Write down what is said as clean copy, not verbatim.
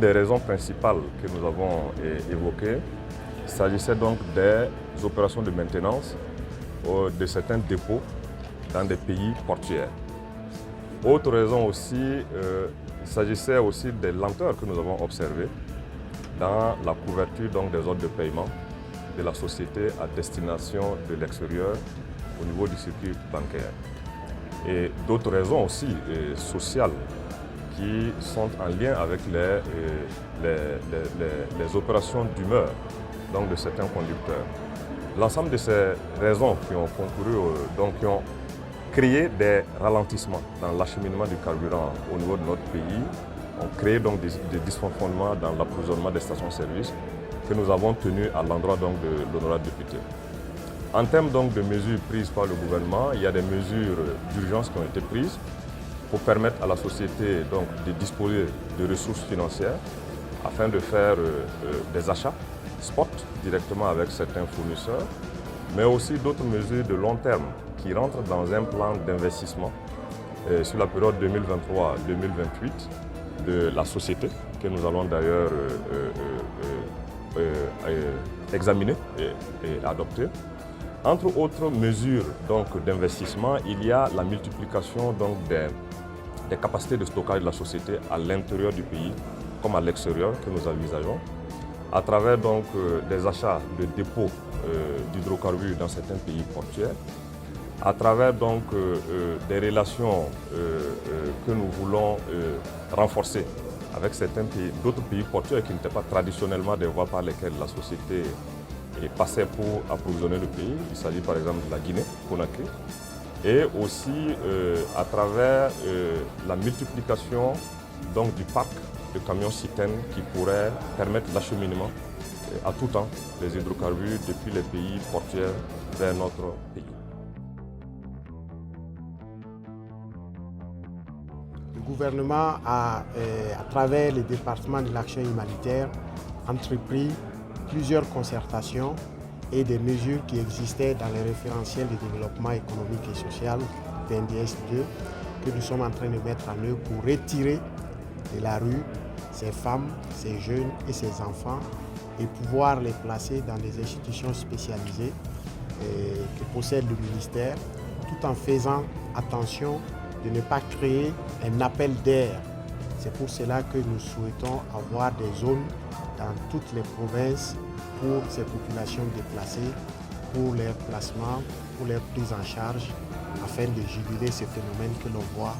des raisons principales que nous avons évoquées, il s'agissait donc des opérations de maintenance de certains dépôts dans des pays portuaires. Autre raison aussi, il s'agissait aussi des lenteurs que nous avons observées dans la couverture donc, des ordres de paiement de la société à destination de l'extérieur au niveau du circuit bancaire. Et d'autres raisons aussi sociales qui sont en lien avec les opérations d'humeur donc de certains conducteurs. L'ensemble de ces raisons qui ont concouru, donc qui ont créé des ralentissements dans l'acheminement du carburant au niveau de notre pays, ont créé donc des dysfonctionnements dans l'approvisionnement des stations-service que nous avons tenus à l'endroit donc de l'honorable député. En termes donc de mesures prises par le gouvernement, il y a des mesures d'urgence qui ont été prises pour permettre à la société donc, de disposer de ressources financières afin de faire des achats spot directement avec certains fournisseurs, mais aussi d'autres mesures de long terme qui rentrent dans un plan d'investissement sur la période 2023-2028 de la société que nous allons d'ailleurs examiner et adopter. Entre autres mesures d'investissement, il y a la multiplication donc, des capacités de stockage de la société à l'intérieur du pays comme à l'extérieur que nous envisageons, à travers donc, des achats de dépôts d'hydrocarbures dans certains pays portuaires, à travers donc, des relations que nous voulons renforcer avec certains pays, d'autres pays portuaires qui n'étaient pas traditionnellement des voies par lesquelles la société passait pour approvisionner le pays. Il s'agit par exemple de la Guinée-Conakry. Et aussi à travers la multiplication donc, du parc de camions citernes qui pourraient permettre l'acheminement à tout temps des hydrocarbures depuis les pays portuaires vers notre pays. Le gouvernement a, à travers le département de l'action humanitaire, entrepris plusieurs concertations et des mesures qui existaient dans les référentiels de développement économique et social, PNDS 2, que nous sommes en train de mettre en œuvre pour retirer de la rue ces femmes, ces jeunes et ces enfants et pouvoir les placer dans des institutions spécialisées que possède le ministère, tout en faisant attention de ne pas créer un appel d'air. C'est pour cela que nous souhaitons avoir des zones dans toutes les provinces pour ces populations déplacées, pour leur placement, pour leur prise en charge, afin de juguler ce phénomène que l'on voit.